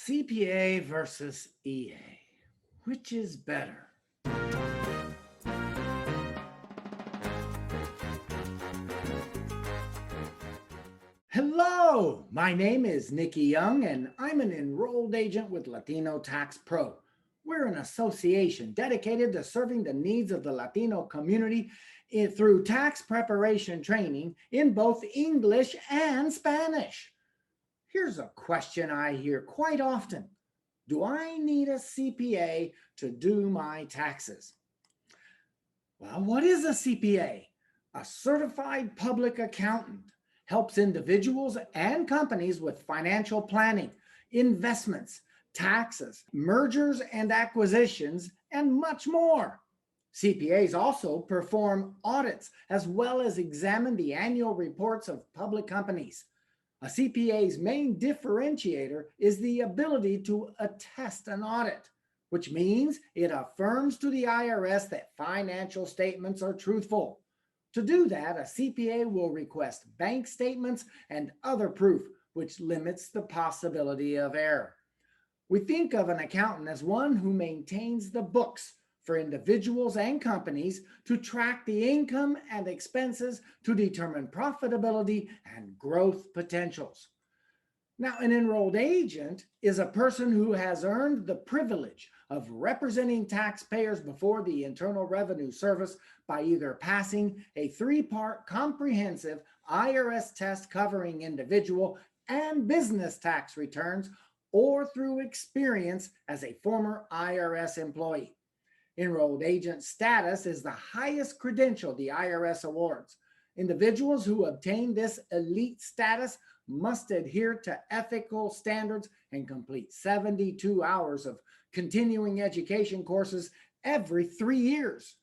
CPA versus EA. Which is better? Hello, my name is Nikki Young, and I'm an enrolled agent with Latino Tax Pro. We're an association dedicated to serving the needs of the Latino community through tax preparation training in both English and Spanish. Here's a question I hear quite often. Do I need a CPA to do my taxes? Well, what is a CPA? A certified public accountant helps individuals and companies with financial planning, investments, taxes, mergers and acquisitions, and much more. CPAs also perform audits as well as examine the annual reports of public companies. A CPA's main differentiator is the ability to attest an audit, which means it affirms to the IRS that financial statements are truthful. To do that, a CPA will request bank statements and other proof, which limits the possibility of error. We think of an accountant as one who maintains the books for individuals and companies to track the income and expenses to determine profitability and growth potentials. Now, an enrolled agent is a person who has earned the privilege of representing taxpayers before the Internal Revenue Service by either passing a three-part comprehensive IRS test covering individual and business tax returns or through experience as a former IRS employee. Enrolled agent status is the highest credential the IRS awards. Individuals who obtain this elite status must adhere to ethical standards and complete 72 hours of continuing education courses every 3 years.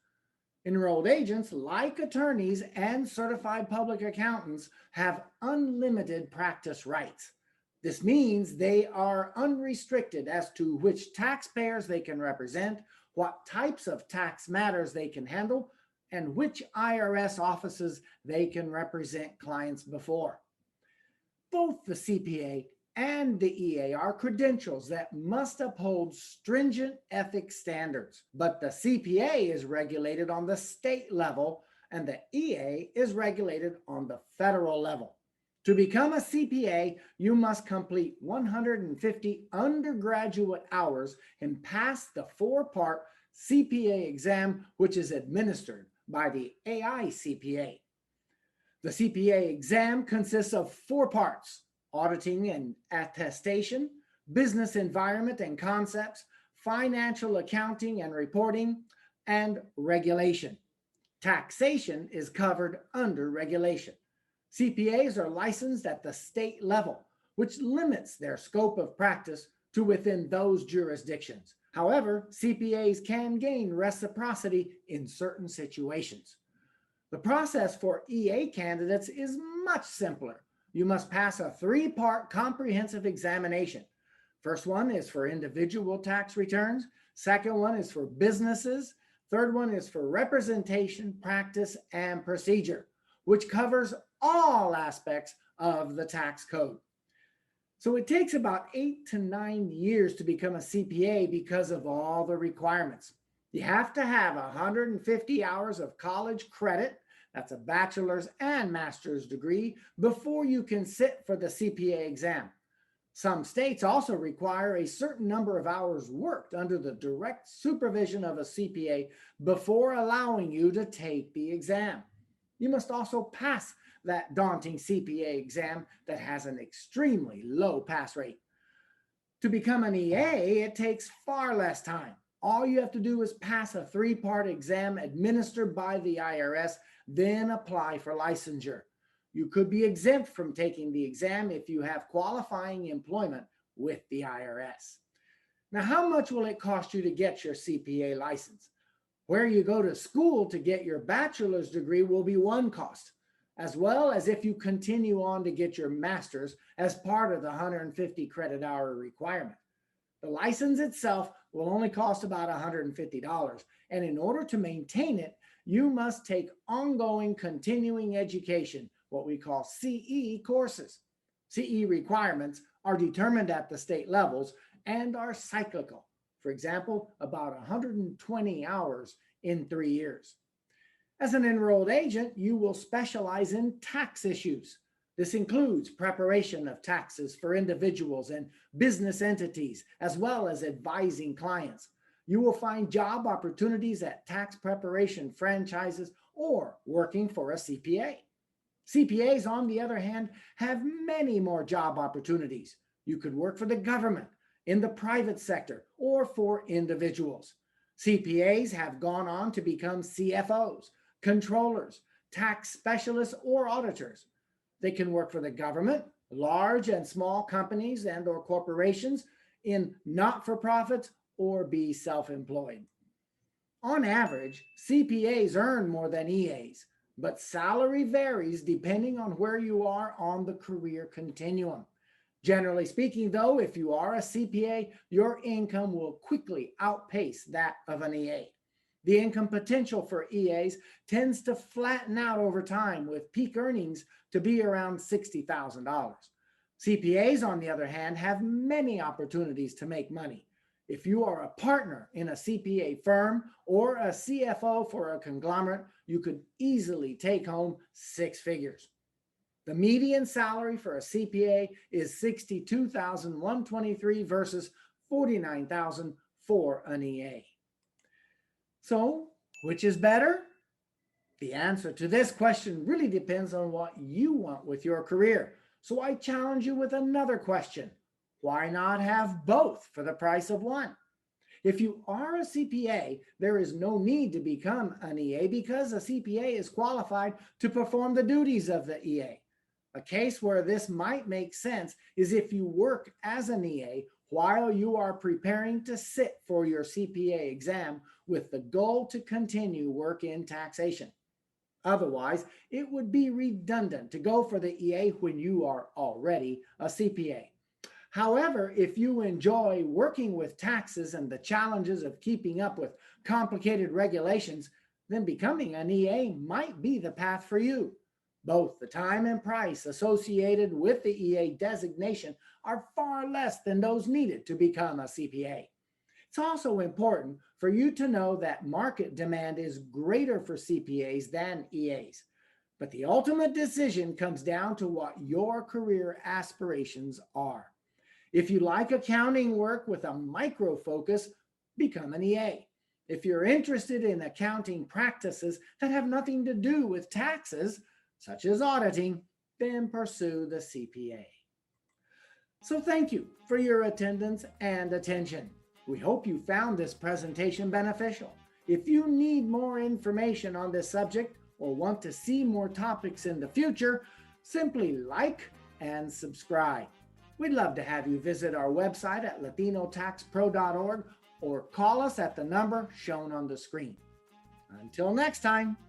Enrolled agents, like attorneys and certified public accountants, have unlimited practice rights. This means they are unrestricted as to which taxpayers they can represent, what types of tax matters they can handle, and which IRS offices they can represent clients before. Both the CPA and the EA are credentials that must uphold stringent ethics standards, but the CPA is regulated on the state level and the EA is regulated on the federal level. To become a CPA, you must complete 150 undergraduate hours and pass the 4-part CPA exam, which is administered by the AICPA. The CPA exam consists of 4 parts: auditing and attestation, business environment and concepts, financial accounting and reporting, and regulation. Taxation is covered under regulation. CPAs are licensed at the state level, which limits their scope of practice to within those jurisdictions. However, CPAs can gain reciprocity in certain situations. The process for EA candidates is much simpler. You must pass a 3-part comprehensive examination. First one is for individual tax returns. Second one is for businesses. Third one is for representation, practice, and procedure, which covers all aspects of the tax code. So it takes about 8 to 9 years to become a CPA because of all the requirements. You have to have 150 hours of college credit, that's a bachelor's and master's degree, before you can sit for the CPA exam. Some states also require a certain number of hours worked under the direct supervision of a CPA before allowing you to take the exam. You must also pass that daunting CPA exam that has an extremely low pass rate. To become an EA, it takes far less time. All you have to do is pass a 3-part exam administered by the IRS, then apply for licensure. You could be exempt from taking the exam if you have qualifying employment with the IRS. Now, how much will it cost you to get your CPA license? Where you go to school to get your bachelor's degree will be one cost, as well as if you continue on to get your master's as part of the 150 credit hour requirement. The license itself will only cost about $150, and in order to maintain it, you must take ongoing continuing education, what we call CE courses. CE requirements are determined at the state levels and are cyclical. For example, about 120 hours in 3 years. As an enrolled agent, you will specialize in tax issues. This includes preparation of taxes for individuals and business entities, as well as advising clients. You will find job opportunities at tax preparation franchises or working for a CPA. CPAs, on the other hand, have many more job opportunities. You could work for the government, in the private sector, or for individuals. CPAs have gone on to become CFOs, controllers, tax specialists, or auditors. They can work for the government, large and small companies and or corporations, in not-for-profits, or be self-employed. On average, CPAs earn more than EAs, but salary varies depending on where you are on the career continuum. Generally speaking, though, if you are a CPA, your income will quickly outpace that of an EA. The income potential for EAs tends to flatten out over time, with peak earnings to be around $60,000. CPAs, on the other hand, have many opportunities to make money. If you are a partner in a CPA firm or a CFO for a conglomerate, you could easily take home 6 figures. The median salary for a CPA is $62,123 versus $49,000 for an EA. So, which is better? The answer to this question really depends on what you want with your career. So I challenge you with another question. Why not have both for the price of one? If you are a CPA, there is no need to become an EA because a CPA is qualified to perform the duties of the EA. A case where this might make sense is if you work as an EA while you are preparing to sit for your CPA exam with the goal to continue work in taxation. Otherwise, it would be redundant to go for the EA when you are already a CPA. However, if you enjoy working with taxes and the challenges of keeping up with complicated regulations, then becoming an EA might be the path for you. Both the time and price associated with the EA designation are far less than those needed to become a CPA. It's also important for you to know that market demand is greater for CPAs than EAs. But the ultimate decision comes down to what your career aspirations are. If you like accounting work with a micro focus, become an EA. If you're interested in accounting practices that have nothing to do with taxes, such as auditing, then pursue the CPA. So thank you for your attendance and attention. We hope you found this presentation beneficial. If you need more information on this subject or want to see more topics in the future, simply like and subscribe. We'd love to have you visit our website at latinotaxpro.org or call us at the number shown on the screen. Until next time.